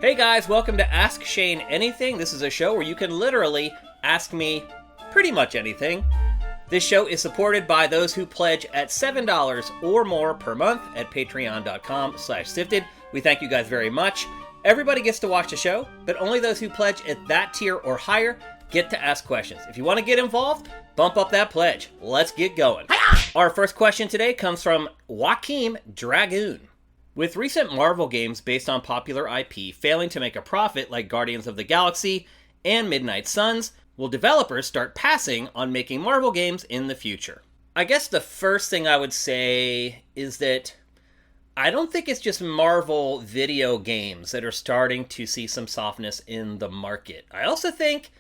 Hey guys, welcome to Ask Shane Anything. This is a show where you can literally ask me pretty much anything. This show is supported by those who pledge at $7 or more per month at patreon.com/sifted. We thank you guys very much. Everybody gets to watch the show, but only those who pledge at that tier or higher get to ask questions. If you want to get involved, bump up that pledge. Let's get going. Hi-ya! Our first question today comes from Joaquim Dragoon. With recent Marvel games based on popular IP failing to make a profit like Guardians of the Galaxy and Midnight Suns, will developers start passing on making Marvel games in the future? I guess the first thing I would say is that I don't think it's just Marvel video games that are starting to see some softness in the market. I also think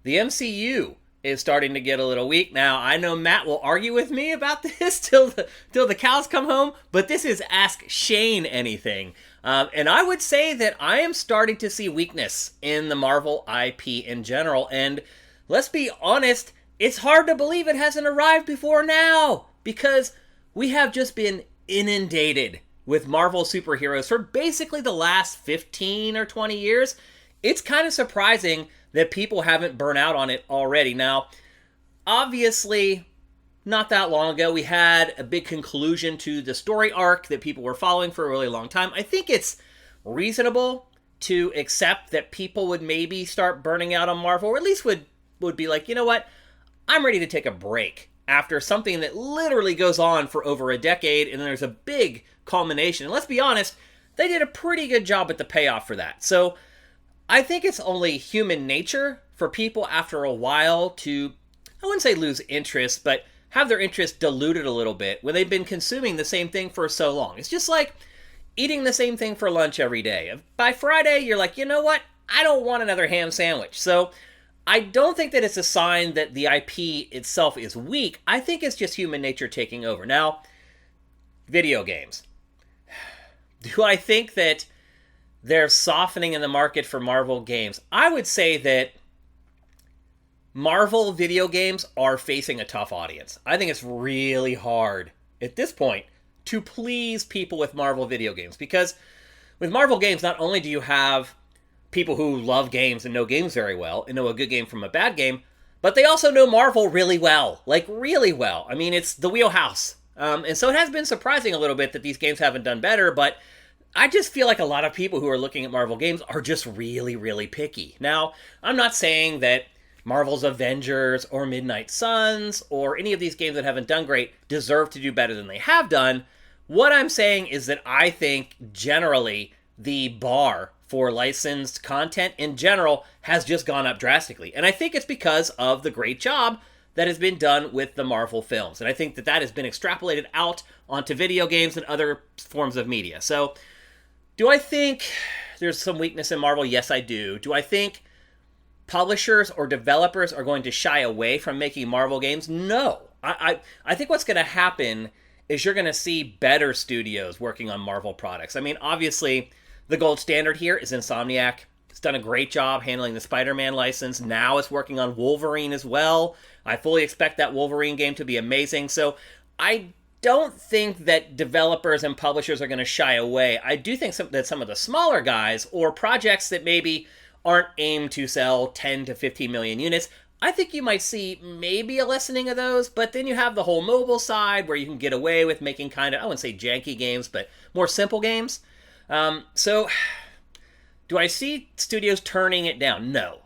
the MCU is starting to get a little weak. Now, I know Matt will argue with me about this till the cows come home, but this is Ask Shane Anything. And I would say that I am starting to see weakness in the Marvel IP in general. And let's be honest, it's hard to believe it hasn't arrived before now, because we have just been inundated with Marvel superheroes for basically the last 15 or 20 years. It's kind of surprising that people haven't burnt out on it already. Now, obviously, not that long ago, we had a big conclusion to the story arc that people were following for a really long time. I think it's reasonable to accept that people would maybe start burning out on Marvel, or at least would be like, you know what, I'm ready to take a break after something that literally goes on for over a decade, and then there's a big culmination. And let's be honest, they did a pretty good job at the payoff for that. So I think it's only human nature for people after a while to, I wouldn't say lose interest, but have their interest diluted a little bit when they've been consuming the same thing for so long. It's just like eating the same thing for lunch every day. By Friday, you're like, you know what? I don't want another ham sandwich. So I don't think that it's a sign that the IP itself is weak. I think it's just human nature taking over. Now, video games. Do I think that they're softening in the market for Marvel games? I would say that Marvel video games are facing a tough audience. I think it's really hard at this point to please people with Marvel video games, because with Marvel games, not only do you have people who love games and know games very well and know a good game from a bad game, but they also know Marvel really well, like really well. I mean, it's the wheelhouse. And so it has been surprising a little bit that these games haven't done better, but I just feel like a lot of people who are looking at Marvel games are just really, really picky. Now, I'm not saying that Marvel's Avengers or Midnight Suns or any of these games that haven't done great deserve to do better than they have done. What I'm saying is that I think generally the bar for licensed content in general has just gone up drastically. And I think it's because of the great job that has been done with the Marvel films. And I think that that has been extrapolated out onto video games and other forms of media. So, do I think there's some weakness in Marvel? Yes, I do. Do I think publishers or developers are going to shy away from making Marvel games? No. I think what's going to happen is you're going to see better studios working on Marvel products. I mean, obviously, the gold standard here is Insomniac. It's done a great job handling the Spider-Man license. Now it's working on Wolverine as well. I fully expect that Wolverine game to be amazing. So I don't think that developers and publishers are going to shy away. I do think that some of the smaller guys or projects that maybe aren't aimed to sell 10 to 15 million units, I think you might see maybe a lessening of those, but then you have the whole mobile side where you can get away with making kind of, I wouldn't say janky games, but more simple games. So do I see studios turning it down? No.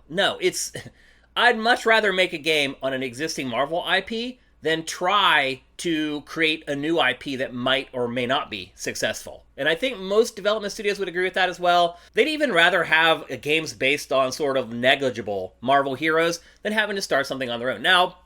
I'd much rather make a game on an existing Marvel IP than try to create a new IP that might or may not be successful. And I think most development studios would agree with that as well. They'd even rather have games based on sort of negligible Marvel heroes than having to start something on their own. Now,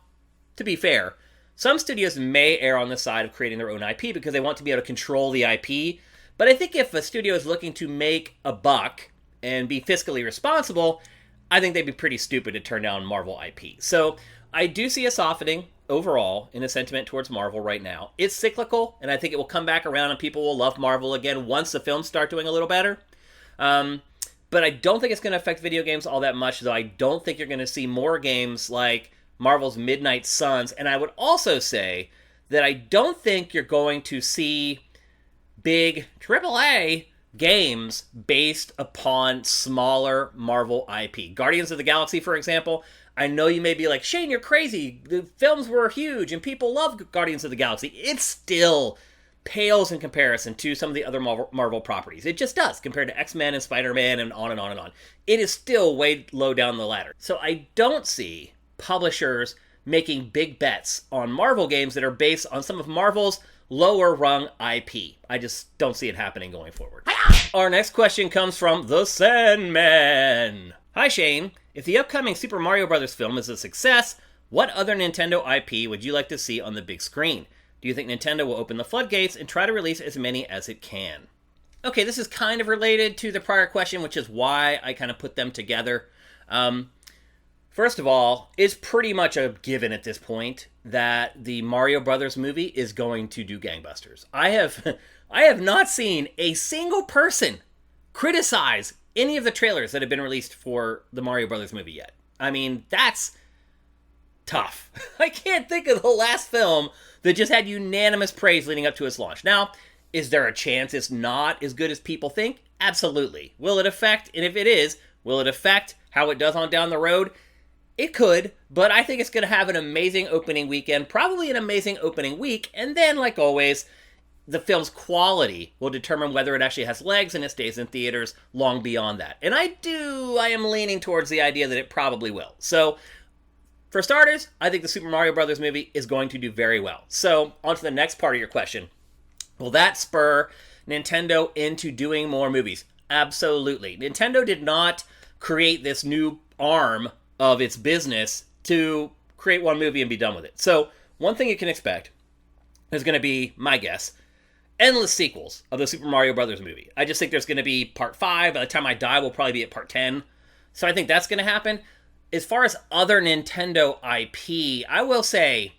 to be fair, some studios may err on the side of creating their own IP because they want to be able to control the IP. But I think if a studio is looking to make a buck and be fiscally responsible, I think they'd be pretty stupid to turn down Marvel IP. So I do see a softening overall in the sentiment towards Marvel right now. It's cyclical, and I think it will come back around and people will love Marvel again once the films start doing a little better. But I don't think it's going to affect video games all that much, though I don't think you're going to see more games like Marvel's Midnight Suns. And I would also say that I don't think you're going to see big AAA games based upon smaller Marvel IP. Guardians of the Galaxy, for example, I know you may be like, Shane, you're crazy. The films were huge and people love Guardians of the Galaxy. It still pales in comparison to some of the other Marvel properties. It just does, compared to X-Men and Spider-Man and on and on and on. It is still way low down the ladder. So I don't see publishers making big bets on Marvel games that are based on some of Marvel's lower rung IP. I just don't see it happening going forward. Our next question comes from The Sandman. Hi Shane, if the upcoming Super Mario Bros. Film is a success, what other Nintendo IP would you like to see on the big screen? Do you think Nintendo will open the floodgates and try to release as many as it can? Okay, this is kind of related to the prior question, which is why I kind of put them together. First of all, it's pretty much a given at this point that the Mario Brothers movie is going to do gangbusters. I have not seen a single person criticize any of the trailers that have been released for the Mario Brothers movie yet. I mean, that's tough. I can't think of the last film that just had unanimous praise leading up to its launch. Now, is there a chance it's not as good as people think? Absolutely. Will it affect, and if it is, will it affect how it does on down the road? It could, but I think it's going to have an amazing opening weekend, probably an amazing opening week, and then, like always, the film's quality will determine whether it actually has legs and it stays in theaters long beyond that. And I am leaning towards the idea that it probably will. So, for starters, I think the Super Mario Bros. Movie is going to do very well. So, on to the next part of your question. Will that spur Nintendo into doing more movies? Absolutely. Nintendo did not create this new arm of its business to create one movie and be done with it. So, one thing you can expect is going to be, my guess, endless sequels of the Super Mario Brothers movie. I just think there's going to be part 5. By the time I die, we'll probably be at part 10. So I think that's going to happen. As far as other Nintendo IP, I will say,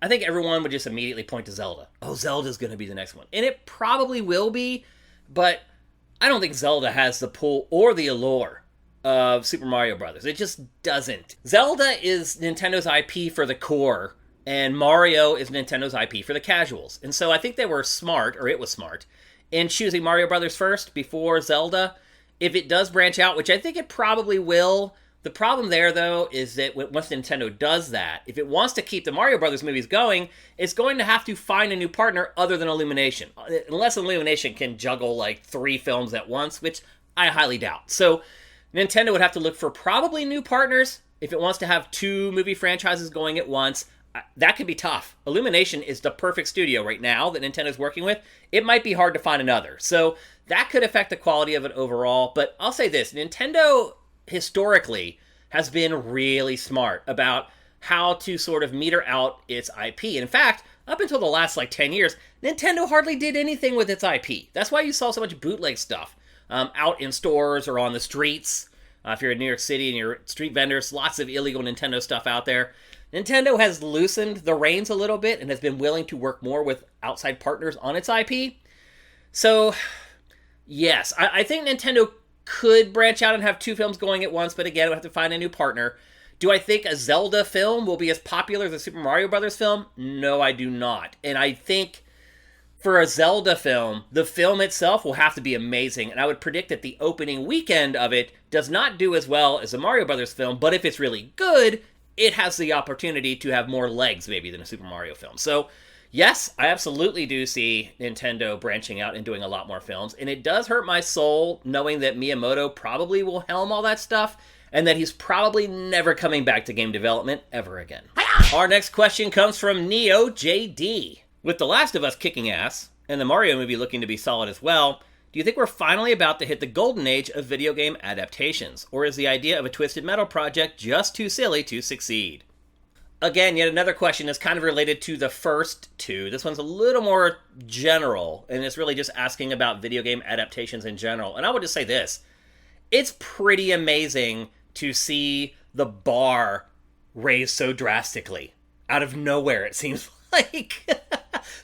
I think everyone would just immediately point to Zelda. Oh, Zelda's going to be the next one. And it probably will be, but I don't think Zelda has the pull or the allure of Super Mario Brothers. It just doesn't. Zelda is Nintendo's IP for the core, and Mario is Nintendo's IP for the casuals. And so I think they were smart, or it was smart, in choosing Mario Brothers first before Zelda. If it does branch out, which I think it probably will, the problem there, though, is that once Nintendo does that, if it wants to keep the Mario Brothers movies going, it's going to have to find a new partner other than Illumination. Unless Illumination can juggle like 3 films at once, which I highly doubt. So Nintendo would have to look for probably new partners if it wants to have 2 movie franchises going at once. That could be tough. Illumination is the perfect studio right now that Nintendo's working with. It might be hard to find another. So that could affect the quality of it overall. But I'll say this, Nintendo historically has been really smart about how to sort of meter out its IP. And in fact, up until the last 10 years, Nintendo hardly did anything with its IP. That's why you saw so much bootleg stuff out in stores or on the streets. If you're in New York City and you're street vendors, lots of illegal Nintendo stuff out there. Nintendo has loosened the reins a little bit and has been willing to work more with outside partners on its IP. So, yes, I think Nintendo could branch out and have 2 films going at once, but again, we'll have to find a new partner. Do I think a Zelda film will be as popular as a Super Mario Brothers film? No, I do not. And I think for a Zelda film, the film itself will have to be amazing, and I would predict that the opening weekend of it does not do as well as a Mario Brothers film, but if it's really good, it has the opportunity to have more legs maybe than a Super Mario film. So, yes, I absolutely do see Nintendo branching out and doing a lot more films, and it does hurt my soul knowing that Miyamoto probably will helm all that stuff, and that he's probably never coming back to game development ever again. Our next question comes from Neo JD. With The Last of Us kicking ass, and the Mario movie looking to be solid as well, do you think we're finally about to hit the golden age of video game adaptations? Or is the idea of a Twisted Metal project just too silly to succeed? Again, yet another question is kind of related to the first 2. This one's a little more general, and it's really just asking about video game adaptations in general. And I would just say this. It's pretty amazing to see the bar raised so drastically. Out of nowhere, it seems like.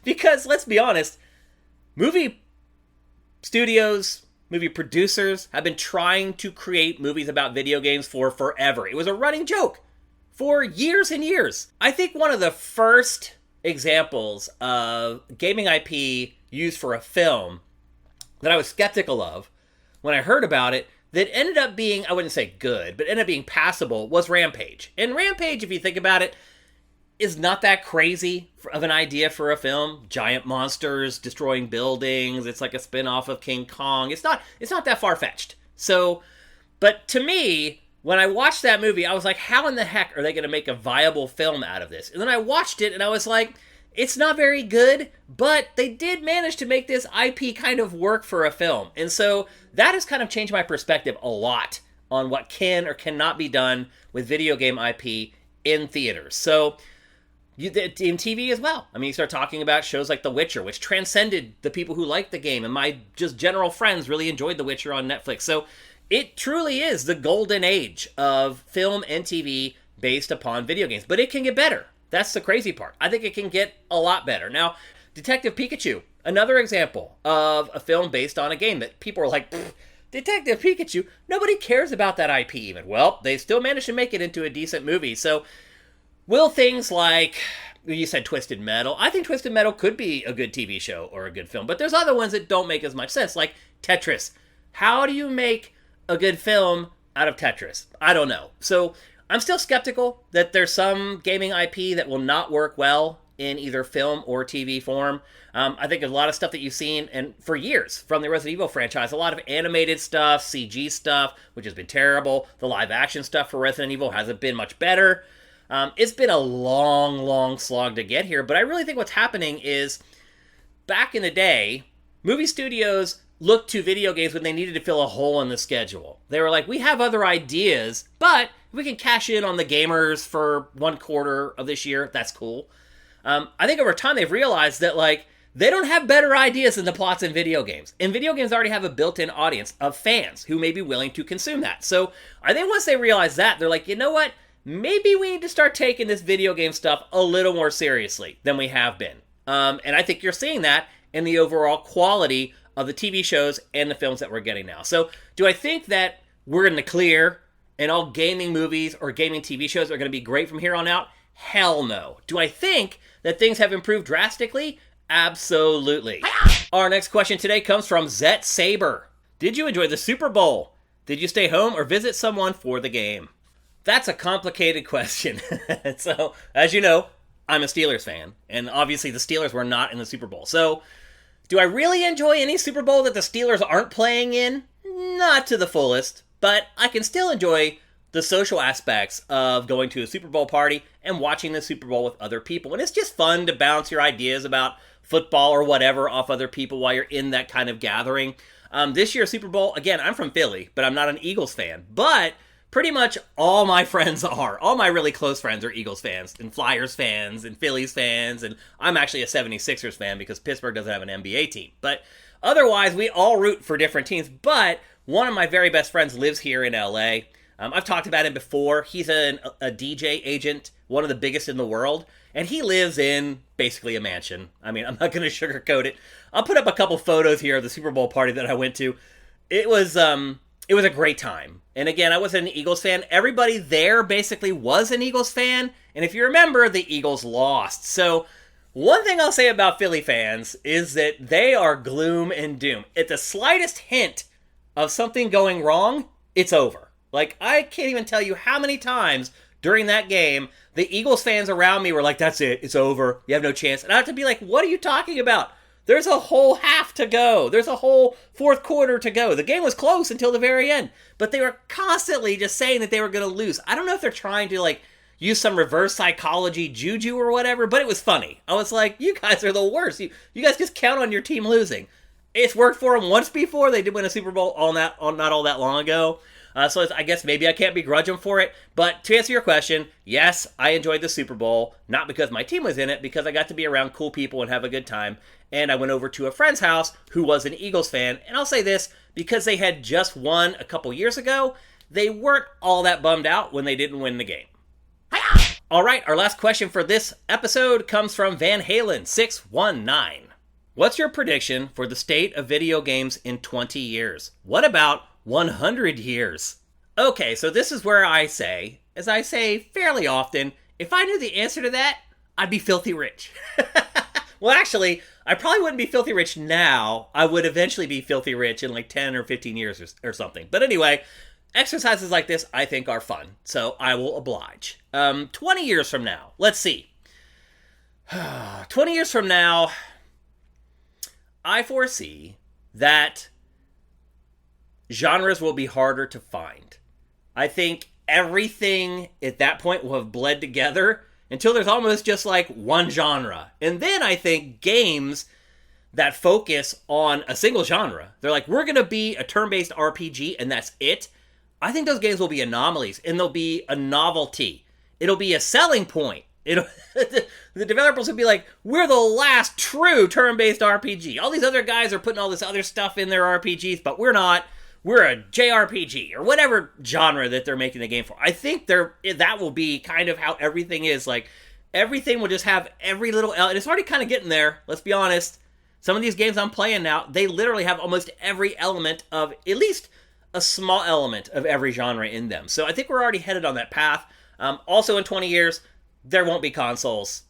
Because, let's be honest, movie studios, movie producers have been trying to create movies about video games for forever. It was a running joke for years and years. I think one of the first examples of gaming IP used for a film that I was skeptical of when I heard about it that ended up being, I wouldn't say good, but ended up being passable was Rampage. And Rampage, if you think about it, is not that crazy of an idea for a film. Giant monsters destroying buildings. It's like a spin-off of King Kong. It's not that far-fetched. So, but to me, when I watched that movie, I was like, how in the heck are they going to make a viable film out of this? And then I watched it and I was like, it's not very good, but they did manage to make this IP kind of work for a film. And so that has kind of changed my perspective a lot on what can or cannot be done with video game IP in theaters. So in TV as well. I mean, you start talking about shows like The Witcher, which transcended the people who liked the game, and my just general friends really enjoyed The Witcher on Netflix. So it truly is the golden age of film and TV based upon video games. But it can get better. That's the crazy part. I think it can get a lot better. Now, Detective Pikachu, another example of a film based on a game that people are like, Detective Pikachu, nobody cares about that IP even. Well, they still managed to make it into a decent movie. So will things like, you said Twisted Metal, I think Twisted Metal could be a good TV show or a good film, but there's other ones that don't make as much sense, like Tetris. How do you make a good film out of Tetris? I don't know. So I'm still skeptical that there's some gaming IP that will not work well in either film or TV form. I think a lot of stuff that you've seen, and for years, from the Resident Evil franchise, a lot of animated stuff, CG stuff, which has been terrible. The live action stuff for Resident Evil hasn't been much better. It's been a long, long slog to get here, but I really think what's happening is, back in the day, movie studios looked to video games when they needed to fill a hole in the schedule. They were like, we have other ideas, but we can cash in on the gamers for 1/4 of this year. That's cool. I think over time they've realized that, like, they don't have better ideas than the plots in video games. And video games already have a built-in audience of fans who may be willing to consume that. So I think once they realize that, they're like, you know what? Maybe we need to start taking this video game stuff a little more seriously than we have been. And I think you're seeing that in the overall quality of the TV shows and the films that we're getting now. So do I think that we're in the clear and all gaming movies or gaming TV shows are going to be great from here on out? Hell no. Do I think that things have improved drastically? Absolutely. Our next question today comes from Zet Saber. Did you enjoy the Super Bowl? Did you stay home or visit someone for the game? That's a complicated question. So, as you know, I'm a Steelers fan, and obviously the Steelers were not in the Super Bowl. So, do I really enjoy any Super Bowl that the Steelers aren't playing in? Not to the fullest, but I can still enjoy the social aspects of going to a Super Bowl party and watching the Super Bowl with other people. And it's just fun to bounce your ideas about football or whatever off other people while you're in that kind of gathering. This year's Super Bowl, again, I'm from Philly, but I'm not an Eagles fan. But pretty much all my friends are. All my really close friends are Eagles fans and Flyers fans and Phillies fans. And I'm actually a 76ers fan because Pittsburgh doesn't have an NBA team. But otherwise, we all root for different teams. But one of my very best friends lives here in LA. I've talked about him before. He's a DJ agent, one of the biggest in the world. And he lives in basically a mansion. I mean, I'm not going to sugarcoat it. I'll put up a couple photos here of the Super Bowl party that I went to. It was a great time. And again, I wasn't an Eagles fan. Everybody there basically was an Eagles fan. And if you remember, the Eagles lost. So one thing I'll say about Philly fans is that they are gloom and doom. At the slightest hint of something going wrong, it's over. Like, I can't even tell you how many times during that game, the Eagles fans around me were like, that's it, it's over, you have no chance. And I have to be like, what are you talking about? There's a whole half to go. There's a whole fourth quarter to go. The game was close until the very end. But they were constantly just saying that they were going to lose. I don't know if they're trying to, like, use some reverse psychology juju or whatever, but it was funny. I was like, you guys are the worst. You guys just count on your team losing. It's worked for them once before. They did win a Super Bowl not all that long ago. So I guess maybe I can't begrudge them for it. But to answer your question, yes, I enjoyed the Super Bowl. Not because my team was in it, because I got to be around cool people and have a good time. And I went over to a friend's house who was an Eagles fan. And I'll say this, because they had just won a couple years ago, they weren't all that bummed out when they didn't win the game. All right, our last question for this episode comes from Van Halen 619. What's your prediction for the state of video games in 20 years? What about 100 years? Okay, so this is where I say, as I say fairly often, if I knew the answer to that, I'd be filthy rich. Well, actually, I probably wouldn't be filthy rich now. I would eventually be filthy rich in like 10 or 15 years or something. But anyway, exercises like this, I think, are fun. So I will oblige. 20 years from now, let's see. 20 years from now, I foresee that genres will be harder to find. I think everything at that point will have bled together until there's almost just like one genre. And then I think games that focus on a single genre, they're like, we're going to be a turn-based RPG and that's it. I think those games will be anomalies and they'll be a novelty. It'll be a selling point. The developers will be like, we're the last true turn-based RPG. All these other guys are putting all this other stuff in their RPGs, but we're not. We're a JRPG, or whatever genre that they're making the game for. I think that will be kind of how everything is. Like, everything will just have every little element. It's already kind of getting there, let's be honest. Some of these games I'm playing now, they literally have almost every element of, at least a small element of every genre in them. So I think we're already headed on that path. Also in 20 years, there won't be consoles.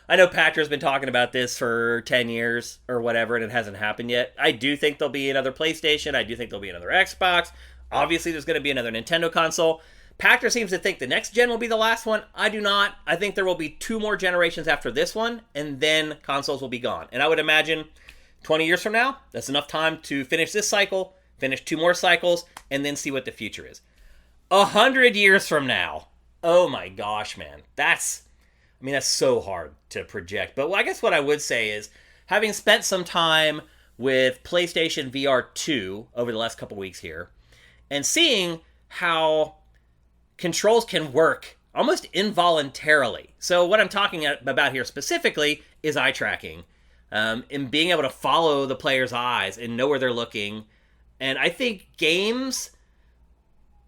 I know Patrick's been talking about this for 10 years or whatever, and it hasn't happened yet. I do think there'll be another PlayStation. I do think there'll be another Xbox. Obviously, there's going to be another Nintendo console. Patrick seems to think the next gen will be the last one. I do not. I think there will be 2 more generations after this one, and then consoles will be gone. And I would imagine 20 years from now, that's enough time to finish this cycle, finish 2 more cycles, and then see what the future is. 100 years from now. Oh my gosh, man. That's so hard to project. But I guess what I would say is, having spent some time with PlayStation VR 2 over the last couple weeks here, and seeing how controls can work almost involuntarily. So what I'm talking about here specifically is eye tracking, and being able to follow the player's eyes and know where they're looking. And I think games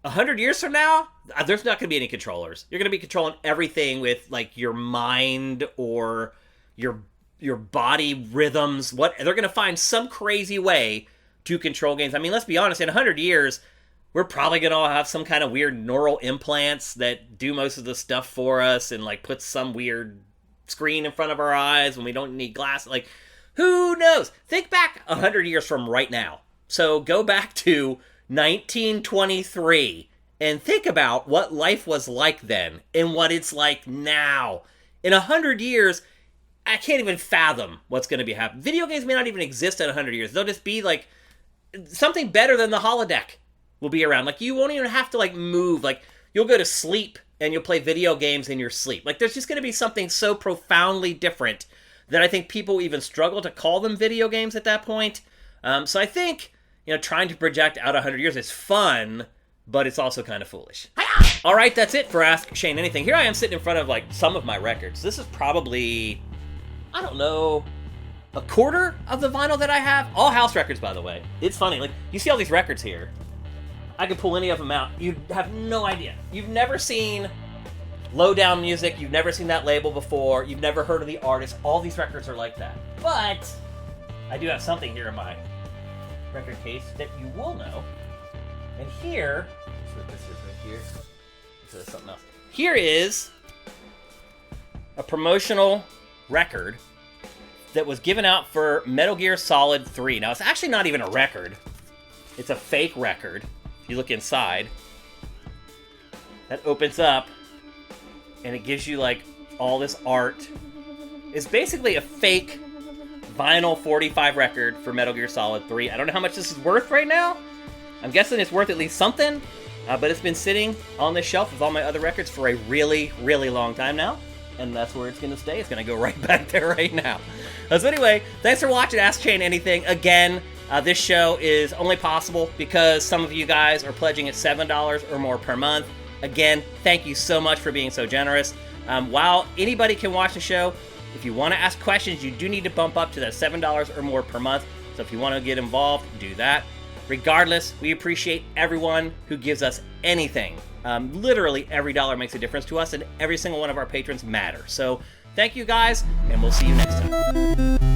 100 years from now, there's not going to be any controllers. You're going to be controlling everything with like your mind or your body rhythms. They're going to find some crazy way to control games. I mean, let's be honest, in 100 years, we're probably going to have some kind of weird neural implants that do most of the stuff for us and like put some weird screen in front of our eyes when we don't need glasses. Like, who knows? Think back 100 years from right now. So go back to 1923 and think about what life was like then and what it's like now. In 100 years, I can't even fathom what's going to be happening. Video games may not even exist in 100 years. They'll just be like something better than the holodeck will be around. Like, you won't even have to like move. Like, you'll go to sleep and you'll play video games in your sleep. Like, there's just going to be something so profoundly different that I think people even struggle to call them video games at that point. So I think, trying to project out 100 years is fun, but it's also kind of foolish. All right, that's it for Ask Shane Anything. Here I am sitting in front of like some of my records. This is probably, I don't know, a quarter of the vinyl that I have. All house records, by the way. It's funny. Like, you see all these records here. I could pull any of them out. You have no idea. You've never seen Lowdown Music. You've never seen that label before. You've never heard of the artist. All these records are like that. But I do have something here in my record case that you will know. And here, that's what this is right here. This is something else. Here is a promotional record that was given out for Metal Gear Solid 3. Now, it's actually not even a record. It's a fake record. If you look inside, that opens up, and it gives you, like, all this art. It's basically a fake vinyl 45 record for Metal Gear Solid 3. I don't know how much this is worth right now. I'm guessing it's worth at least something, but it's been sitting on this shelf with all my other records for a really, really long time now, and that's where it's going to stay. It's going to go right back there right now. So anyway, thanks for watching Ask Shane Anything. Again, this show is only possible because some of you guys are pledging at $7 or more per month. Again, thank you so much for being so generous. While anybody can watch the show, if you want to ask questions, you do need to bump up to that $7 or more per month. So if you want to get involved, do that. Regardless, we appreciate everyone who gives us anything. Literally every dollar makes a difference to us, and every single one of our patrons matter. So thank you guys, and we'll see you next time.